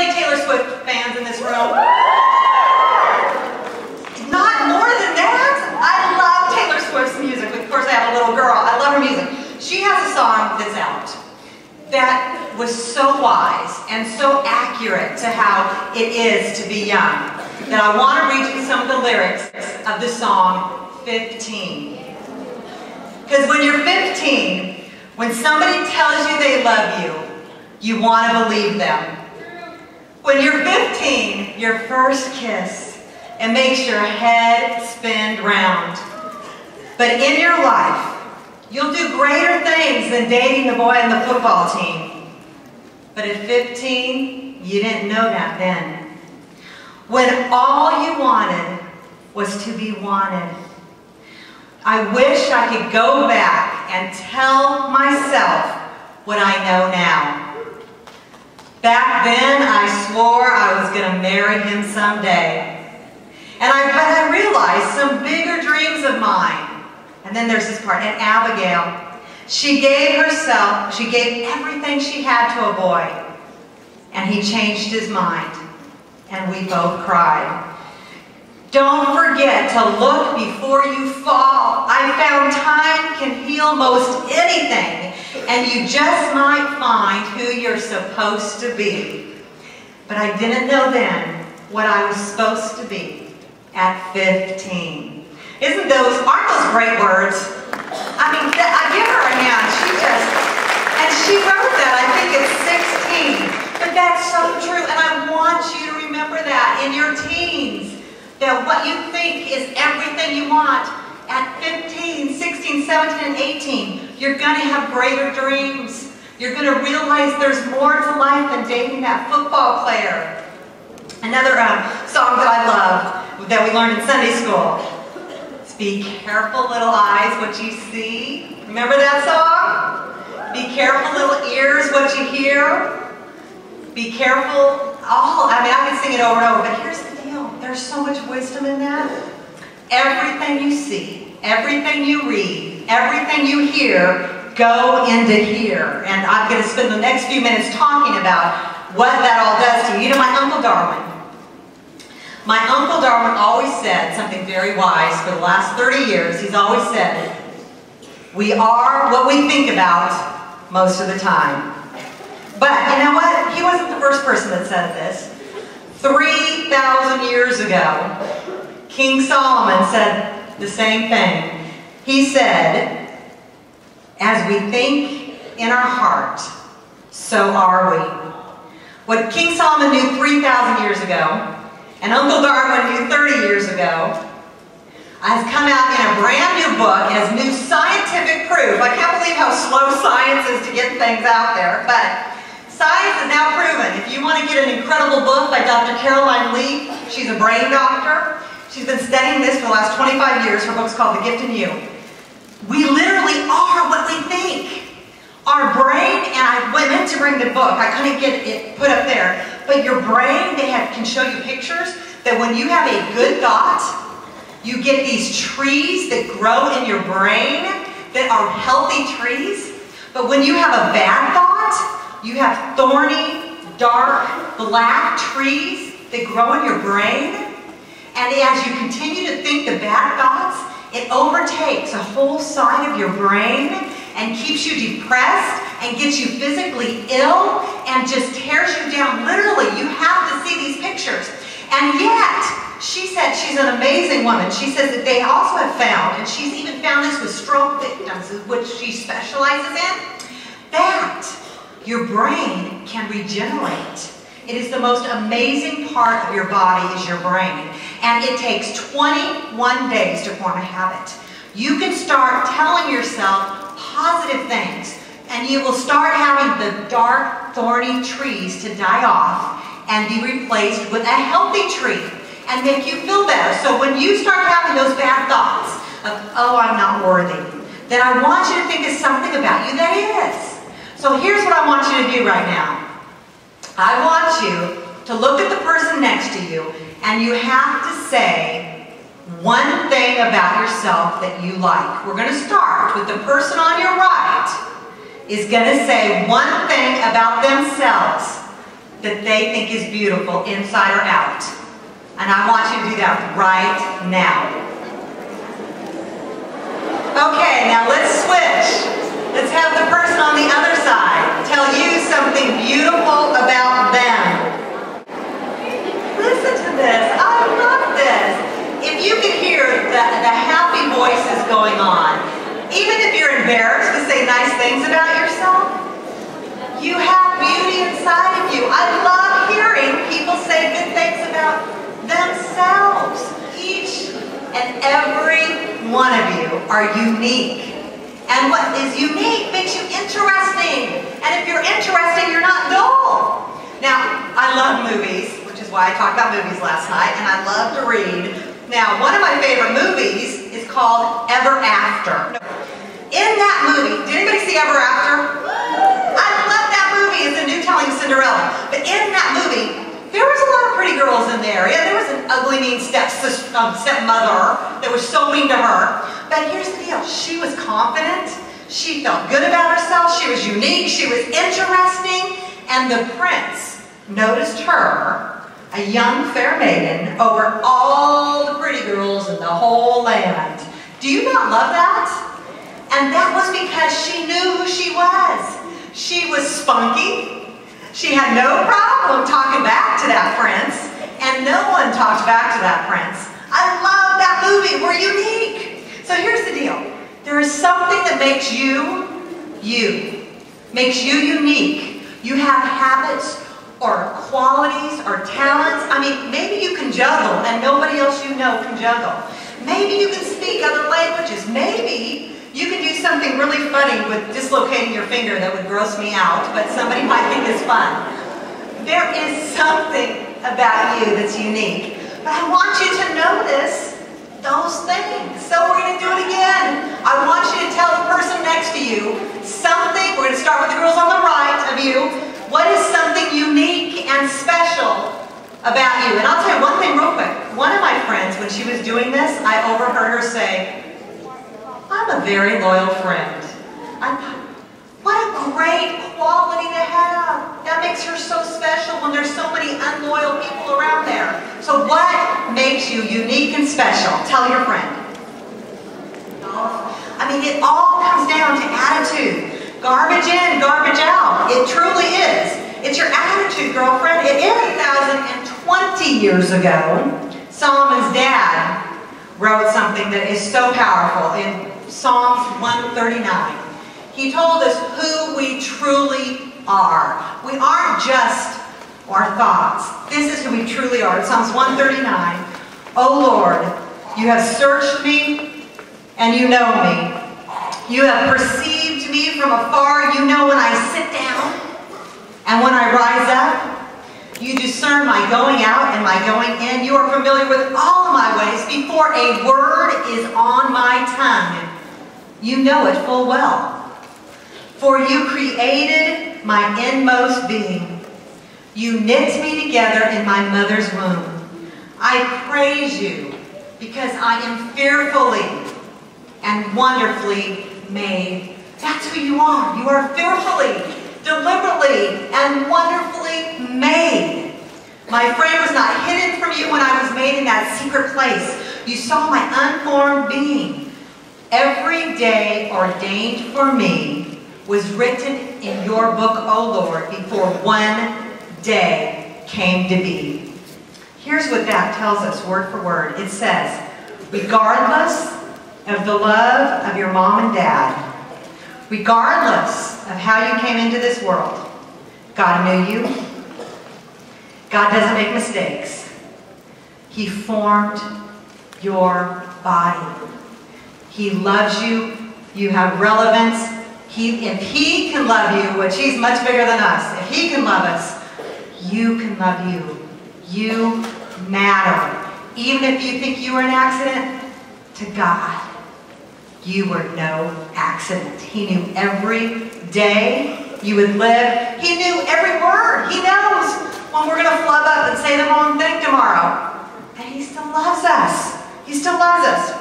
any Taylor Swift fans in this room? Not more than that. I love Taylor Swift's music. Of course, I have a little girl. I love her music. She has a song that's out that was so wise and so accurate to how it is to be young that I want to read you some of the lyrics of the song 15. Because when you're 15, when somebody tells you they love you, you want to believe them. When you're 15, your first kiss, it makes your head spin round. But in your life, you'll do greater things than dating the boy on the football team. But at 15, you didn't know that then. When all you wanted was to be wanted. I wish I could go back and tell myself what I know now. Back then, I swore I was going to marry him someday. But I realized some bigger dreams of mine. And then there's this part, and Abigail, she gave everything she had to a boy. And he changed his mind. And we both cried. Don't forget to look before you fall. I found time can heal most anything. And you just might find who you're supposed to be. But I didn't know then what I was supposed to be at 15. Aren't those great words? I mean, I give her a hand. And she wrote that, I think it's 16. But that's so true, and I want you to remember that in your teens. That what you think is everything you want at 15, 16, 17, and 18, you're going to have greater dreams. You're going to realize there's more to life than dating that football player. Another song that I love that we learned in Sunday school. It's Be Careful Little Eyes What You See. Remember that song? Be careful little ears what you hear. Be careful. I can sing it over and over, but here's the deal. There's so much wisdom in that. Everything you see, everything you read, everything you hear, go into here. And I'm going to spend the next few minutes talking about what that all does to you. You know, my Uncle Darwin always said something very wise for the last 30 years. He's always said, we are what we think about most of the time. But you know what? He wasn't the first person that said this. 3,000 years ago, King Solomon said the same thing. He said, as we think in our heart, so are we. What King Solomon knew 3,000 years ago, and Uncle Darwin knew 30 years ago, has come out in a brand new book as new scientific proof. I can't believe how slow science is to get things out there, but science is now proven. If you want to get an incredible book by Dr. Caroline Lee, she's a brain doctor. She's been studying this for the last 25 years. Her book's called The Gift in You. We literally are what we think. Our brain, and I meant to bring the book. I couldn't get it put up there. But your brain, can show you pictures that when you have a good thought, you get these trees that grow in your brain that are healthy trees. But when you have a bad thought, you have thorny, dark, black trees that grow in your brain. And as you continue to think the bad thoughts, it overtakes a whole side of your brain and keeps you depressed and gets you physically ill and just tears you down. Literally, you have to see these pictures. And yet, she said she's an amazing woman. She says that they also have found, and she's even found this with stroke victims, which she specializes in, that your brain can regenerate. It is the most amazing part of your body is your brain. And it takes 21 days to form a habit. You can start telling yourself positive things, and you will start having the dark, thorny trees to die off and be replaced with a healthy tree and make you feel better. So when you start having those bad thoughts of, oh, I'm not worthy, then I want you to think of something about you that is. So here's what I want you to do right now. I want you to look at the person next to you, and you have to say one thing about yourself that you like. We're going to start with the person on your right is going to say one thing about themselves that they think is beautiful, inside or out. And I want you to do that right now. Okay, now let's switch. Let's have the person on the other side tell you something beautiful about them. Listen to this. I love this. If you could hear the happy voices going on, even if you're embarrassed to say nice things about yourself, you have beauty inside of you. I love hearing people say good things about themselves. Each and every one of you are unique. And what is unique makes you interesting. And if you're interesting, you're not dull. Now, I love movies, which is why I talked about movies last night, and I love to read. Now, one of my favorite movies is called Ever After. In that movie, did anybody see Ever After? I love that movie. It's a new telling of Cinderella. But in that movie, there was a lot of pretty girls in there. Yeah, there was an ugly, mean stepmother that was so mean to her. But here's the deal. She was confident. She felt good about herself. She was unique. She was interesting. And the prince noticed her, a young fair maiden, over all the pretty girls in the whole land. Do you not love that? And that was because she knew who she was. She was spunky. She had no problem talking back to that prince, and no one talked back to that prince. I love that movie. We're unique. So here's the deal. There is something that makes you, you. Makes you unique. You have habits or qualities or talents. I mean, maybe you can juggle, and nobody else you know can juggle. Maybe you can speak other languages. Maybe you can do something really funny with dislocating your finger that would gross me out, but somebody might think it's fun. There is something about you that's unique. But I want you to notice those things. So we're going to do it again. I want you to tell the person next to you something. We're going to start with the girls on the right of you. What is something unique and special about you? And I'll tell you one thing real quick. One of my friends, when she was doing this, I overheard her say, "I'm a very loyal friend." I thought, what a great quality to have. That makes her so special when there's so many unloyal people around there. So what makes you unique and special? Tell your friend. I mean, it all comes down to attitude. Garbage in, garbage out. It truly is. It's your attitude, girlfriend. It is. 20 years ago, Solomon's dad wrote something that is so powerful in Psalms 139. He told us who we truly are. We aren't just our thoughts. This is who we truly are. In Psalms 139, "O Lord, you have searched me and you know me. You have perceived me from afar. You know when I sit down and when I rise up. You discern my going out and my going in. You are familiar with all of my ways. Before a word is on my tongue, you know it full well. For you created my inmost being. You knit me together in my mother's womb. I praise you because I am fearfully and wonderfully made." That's who you are. You are fearfully, deliberately, and wonderfully made. My frame was not hidden from you when I was made in that secret place. You saw my unformed being. Every day ordained for me was written in your book, O Lord, before one day came to be. Here's what that tells us, word for word. It says, regardless of the love of your mom and dad, regardless of how you came into this world, God knew you. God doesn't make mistakes. He formed your body. He loves you. You have relevance. If He can love you, which He's much bigger than us, if He can love us, you can love you. You matter. Even if you think you were an accident, to God, you were no accident. He knew every day you would live. He knew every word. He knows when we're going to flub up and say the wrong thing tomorrow. And He still loves us. He still loves us.